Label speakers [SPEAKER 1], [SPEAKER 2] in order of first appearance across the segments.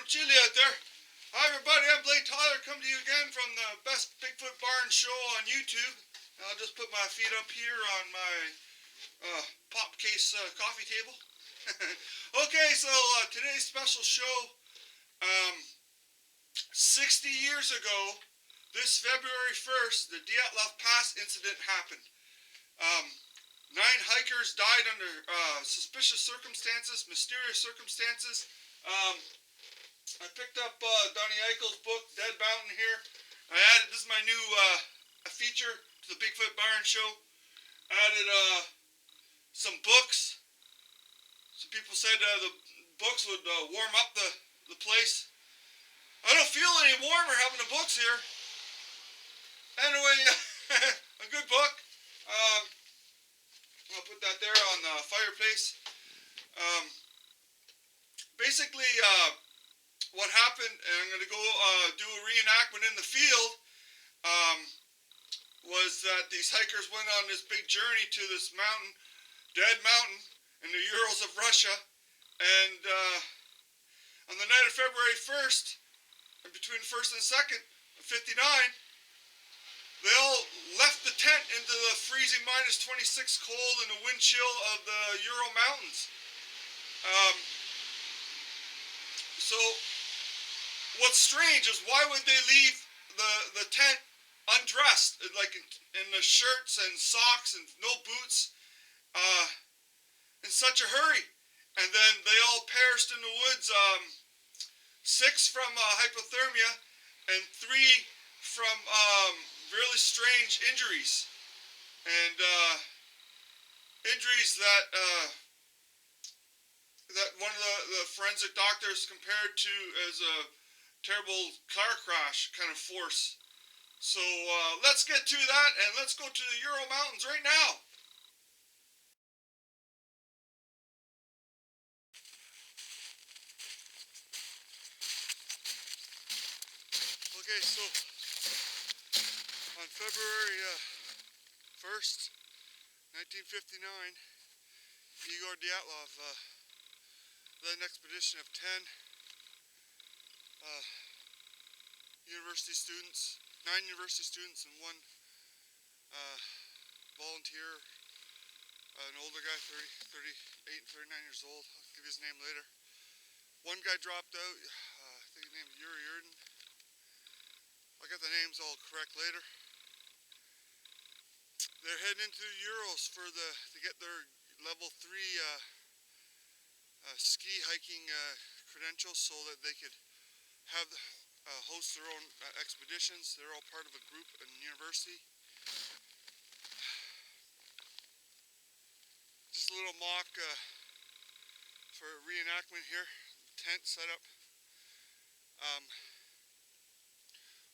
[SPEAKER 1] little chilly out there. Hi everybody, I'm Blayne coming to you again from the best Bigfoot barn show on YouTube. I'll just put my feet up here on my pop case coffee table. Okay, so today's special show, 60 years ago, this February 1st, the Dyatlov Pass incident happened. 9 hikers died under suspicious circumstances, mysterious circumstances. I picked up Doroshenko's book, Dead Mountain here. I added, this is my new feature to the Bigfoot Barn Show. I added some books. Some people said the books would warm up the place. I don't feel any warmer having the books here. Anyway, a good book. I'll put that there on the fireplace. Basically, what happened, and I'm going to go do a reenactment in the field, was that these hikers went on this big journey to this mountain, Dead Mountain, in the Urals of Russia, and on the night of February 1st, and between 1st and 2nd of 59, they all left the tent into the freezing -26 cold and the wind chill of the Ural Mountains. So, what's strange is why would they leave the tent undressed, like in the shirts and socks and no boots, in such a hurry? And then they all perished in the woods, 6 from hypothermia and 3 from really strange injuries. And injuries that one of the forensic doctors compared to as a terrible car crash kind of force. So let's get to that, and let's go to the Ural Mountains right now. Okay, so on February 1st, 1959, Igor Dyatlov led an expedition of 10 university students, 9 university students and 1 volunteer, an older guy, 38 and 39 years old. I'll give you his name later. 1 guy dropped out, I think his name is Yuri. I'll get the names all correct later. They're heading into the Urals to get their level 3 ski hiking credentials so that they could have host their own expeditions. They're all part of a group in university. Just a little mock for reenactment here. Tent set up.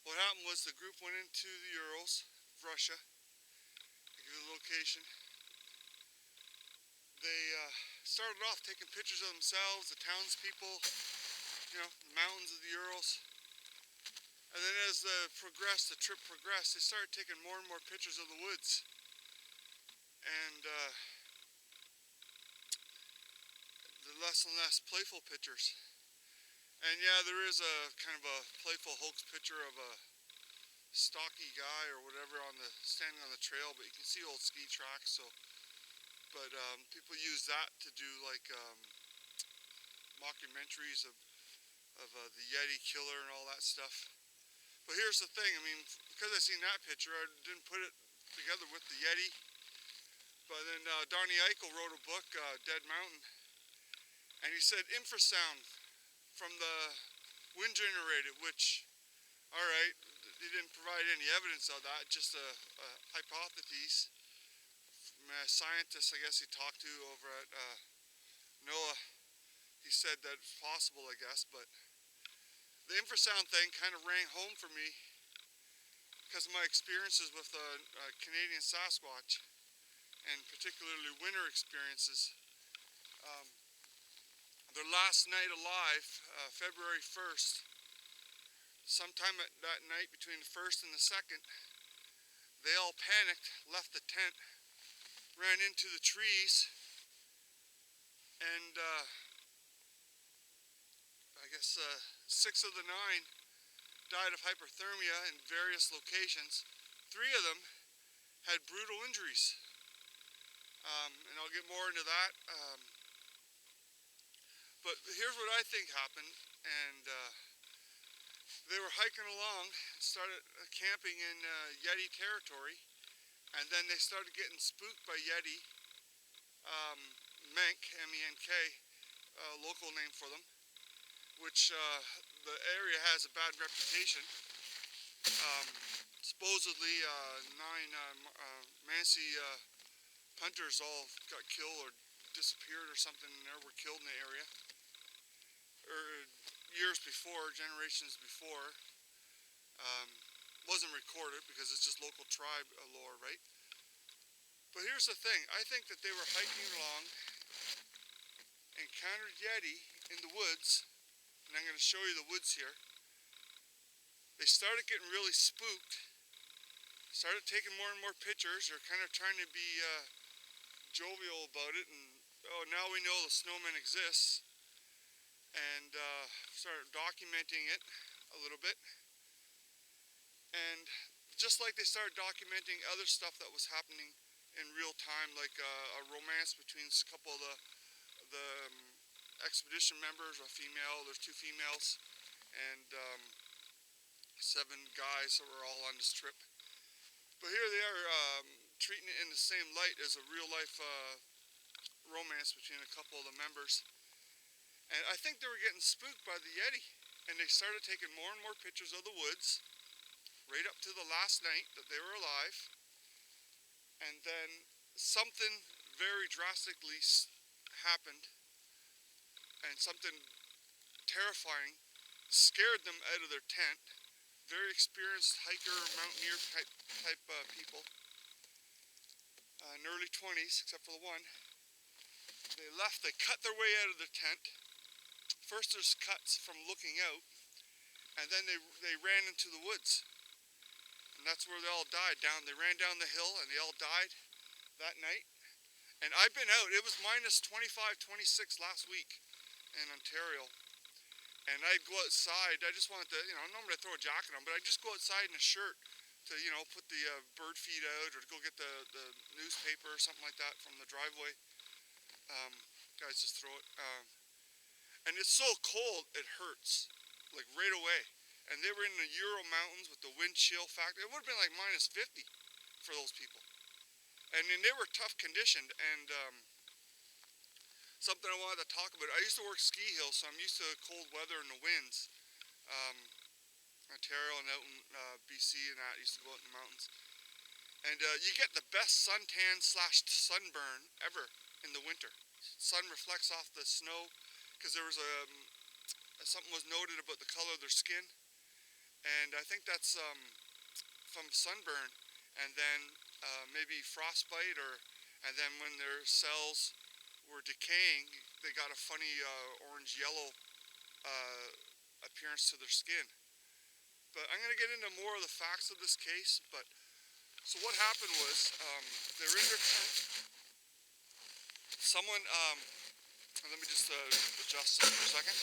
[SPEAKER 1] What happened was the group went into the Urals of Russia. I'll give you the location. They started off taking pictures of themselves, the townspeople, you know, the mountains of the Urals. And then as the trip progressed, they started taking more and more pictures of the woods. And the less and less playful pictures. And yeah, there is a kind of a playful hoax picture of a stocky guy or whatever standing on the trail, but you can see old ski tracks. So, but people use that to do like mockumentaries of the Yeti killer and all that stuff. But here's the thing, I mean, because I seen that picture, I didn't put it together with the Yeti. But then Doroshenko wrote a book, Dead Mountain, and he said infrasound from the wind generated, which, alright, he didn't provide any evidence of that, just a hypothesis from a scientist, I guess, he talked to over at NOAA. He said that it's possible, I guess, but the infrasound thing kind of rang home for me because of my experiences with Canadian Sasquatch, and particularly winter experiences. Their last night alive, February 1st, sometime that night between the 1st and the 2nd, they all panicked, left the tent, ran into the trees, and I guess 6 of the 9 died of hypothermia in various locations. 3 of them had brutal injuries. And I'll get more into that. But here's what I think happened. And they were hiking along, started camping in Yeti territory, and then they started getting spooked by Yeti. Menk, M-E-N-K, local name for them, which the area has a bad reputation. Supposedly 9 Mansi hunters all got killed or disappeared or something, or were killed in the area. Or years before, generations before. Wasn't recorded because it's just local tribe lore, right? But here's the thing, I think that they were hiking along, encountered Yeti in the woods, and I'm going to show you the woods here. They started getting really spooked, started taking more and more pictures. They're kind of trying to be jovial about it, and oh, now we know the snowman exists, and started documenting it a little bit. And just like they started documenting other stuff that was happening in real time, like a romance between a couple of the expedition members, a female, there's 2 females, and 7 guys that were all on this trip. But here they are treating it in the same light as a real life romance between a couple of the members. And I think they were getting spooked by the Yeti, and they started taking more and more pictures of the woods, right up to the last night that they were alive. And then something very drastically happened, and something terrifying scared them out of their tent. Very experienced hiker, mountaineer type people, in early 20s, except for the one. They left, they cut their way out of their tent. First there's cuts from looking out, and then they ran into the woods. And that's where they all died. They ran down the hill, and they all died that night. And I've been out. It was minus 25, 26 last week in Ontario. And I'd go outside. I just wanted to, normally I throw a jacket on, but I'd just go outside in a shirt to, put the bird feed out, or to go get the newspaper or something like that from the driveway. Guys just throw it. And it's so cold, it hurts, like right away. And they were in the Ural Mountains with the wind chill factor. It would have been like minus 50 for those people. And then they were tough conditioned. And something I wanted to talk about. I used to work ski hills, so I'm used to cold weather and the winds. Ontario and out in BC and that, I used to go out in the mountains. And you get the best suntan / sunburn ever in the winter. Sun reflects off the snow, because there was something was noted about the color of their skin. And I think that's from sunburn, and then maybe frostbite, and then when their cells were decaying, they got a funny orange-yellow appearance to their skin. But I'm going to get into more of the facts of this case. So what happened was, they were in their tent. Someone, let me just adjust this for a second.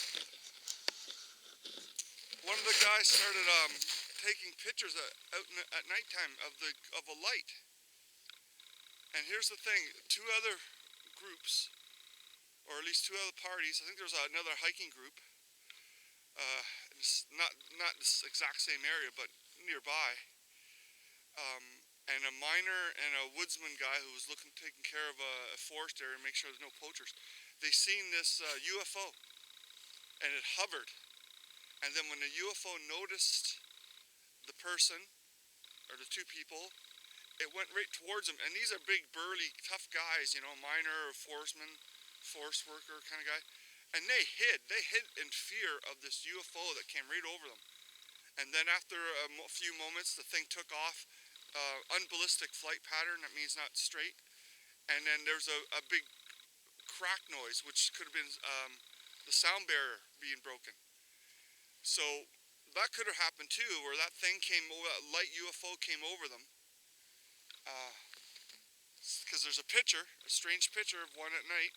[SPEAKER 1] One of the guys started taking pictures out at nighttime of a light. And here's the thing: 2 other groups, or at least 2 other parties. I think there was another hiking group. Not this exact same area, but nearby. And a miner and a woodsman guy who was taking care of a forest area and make sure there's no poachers. They seen this UFO, and it hovered. And then when the UFO noticed the person, or the 2 people, it went right towards them. And these are big, burly, tough guys, miner or forest worker kind of guy. And they hid in fear of this UFO that came right over them. And then after a few moments, the thing took off, unballistic flight pattern, that means not straight. And then there's a big crack noise, which could have been the sound barrier being broken. So that could have happened too, where that that light UFO came over them. Because there's a strange picture of one at night,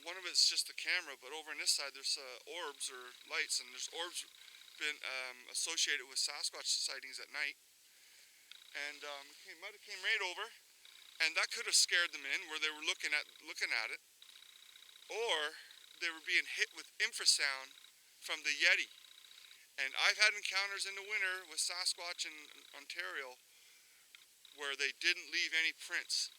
[SPEAKER 1] One of it's just the camera, but over on this side there's orbs or lights, and there's orbs been associated with Sasquatch sightings at night. And might have came right over, and that could have scared them in where they were looking at it, or they were being hit with infrasound from the Yeti. And I've had encounters in the winter with Sasquatch in Ontario where they didn't leave any prints.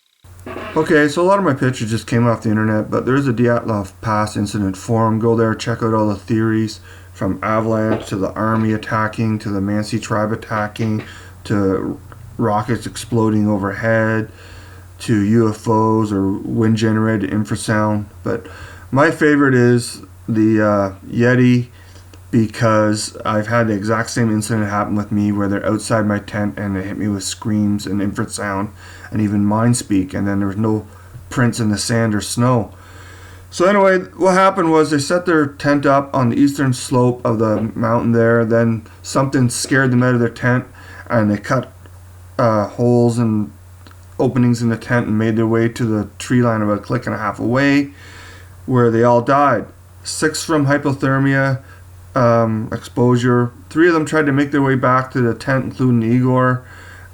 [SPEAKER 2] Okay, so a lot of my pictures just came off the internet, but there's a Dyatlov Pass incident forum. Go there, check out all the theories, from avalanche to the army attacking to the Mansi tribe attacking to rockets exploding overhead to UFOs or wind generated infrasound. But my favorite is the Yeti, because I've had the exact same incident happen with me where they're outside my tent and they hit me with screams and infrasound and even mind speak, and then there was no prints in the sand or snow. So anyway, what happened was they set their tent up on the eastern slope of the mountain there. Then something scared them out of their tent, and they cut holes and openings in the tent and made their way to the tree line about a click and a half away, where they all died. 6 from hypothermia exposure. 3 of them tried to make their way back to the tent, including Igor.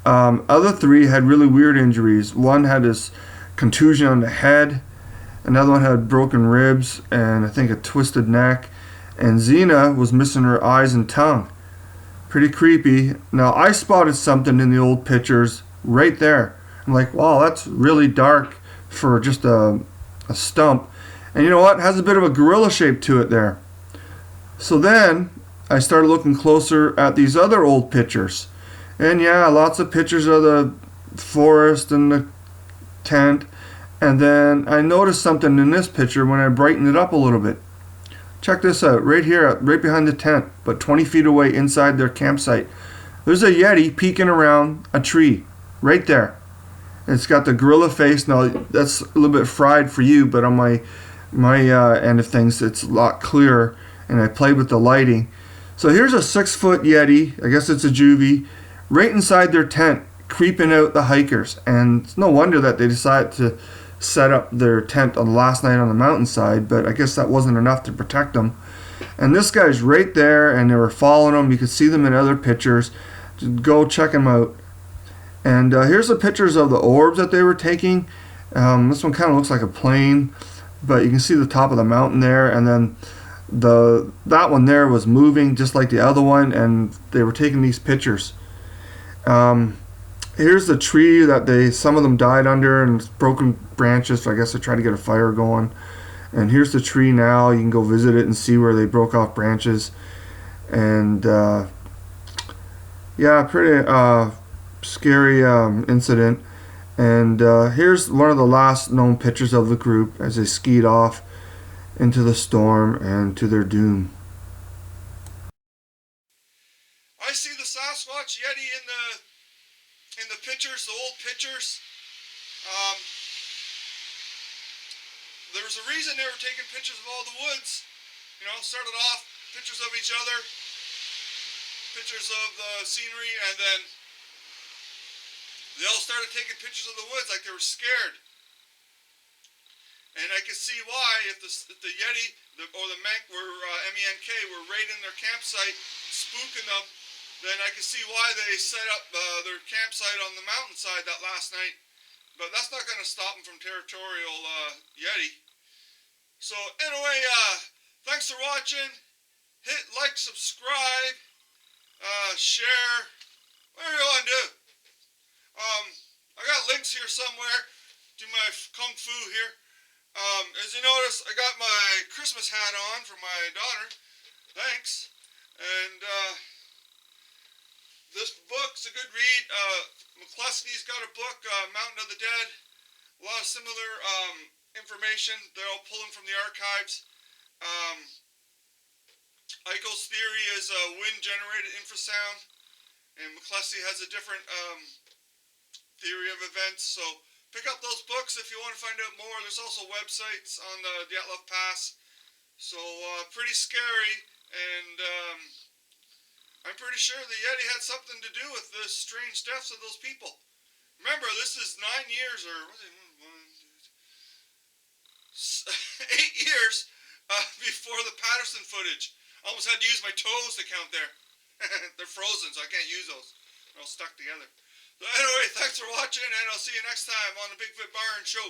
[SPEAKER 2] Other 3 had really weird injuries. One had this contusion on the head. Another one had broken ribs and I think a twisted neck. And Zina was missing her eyes and tongue. Pretty creepy. Now, I spotted something in the old pictures right there. I'm like, wow, that's really dark for just a stump. And you know what? It has a bit of a gorilla shape to it there. So then I started looking closer at these other old pictures. And yeah, lots of pictures of the forest and the tent. And then I noticed something in this picture when I brightened it up a little bit. Check this out, right here, right behind the tent, but 20 feet away inside their campsite. There's a Yeti peeking around a tree, right there. It's got the gorilla face. Now, that's a little bit fried for you, but on my end of things, it's a lot clearer, and I played with the lighting. So here's a 6-foot Yeti, I guess it's a juvie, right inside their tent, creeping out the hikers. And it's no wonder that they decided to set up their tent on the last night on the mountainside, but I guess that wasn't enough to protect them. And this guy's right there, and they were following him. You could see them in other pictures. Just go check them out. And here's the pictures of the orbs that they were taking. This one kind of looks like a plane, but you can see the top of the mountain there, and then that one there was moving just like the other one, and they were taking these pictures. Here's the tree that some of them died under, and it's broken branches, so I guess they're trying to get a fire going. And here's the tree now. You can go visit it and see where they broke off branches. And yeah, pretty scary incident. And here's one of the last known pictures of the group as they skied off into the storm and to their doom.
[SPEAKER 1] I see the Sasquatch Yeti in the pictures, the old pictures. There was a reason they were taking pictures of all the woods. You know, started off pictures of each other, pictures of the scenery, and then they all started taking pictures of the woods like they were scared. And I could see why if the Yeti or the Menk were MENK were raiding their campsite, spooking them. Then I could see why they set up their campsite on the mountainside that last night. But that's not going to stop them from territorial Yeti. So anyway, thanks for watching. Hit like, subscribe, share, whatever you want to do. I got links here somewhere to my Kung Fu here. As you notice, I got my Christmas hat on for my daughter. Thanks. And this book's a good read. McCluskey's got a book, Mountain of the Dead. A lot of similar information. They're all pulling from the archives. Eichel's theory is wind-generated infrasound, and McCluskey has a different theory of events. So pick up those books if you want to find out more. There's also websites on the Dyatlov Pass. So pretty scary, and I'm pretty sure the Yeti had something to do with the strange deaths of those people. Remember, this is 9 years, or what is it, 8 years before the Patterson footage. I almost had to use my toes to count there. They're frozen, so I can't use those. They're all stuck together. So anyway, thanks for watching, and I'll see you next time on the Bigfoot Barn Show.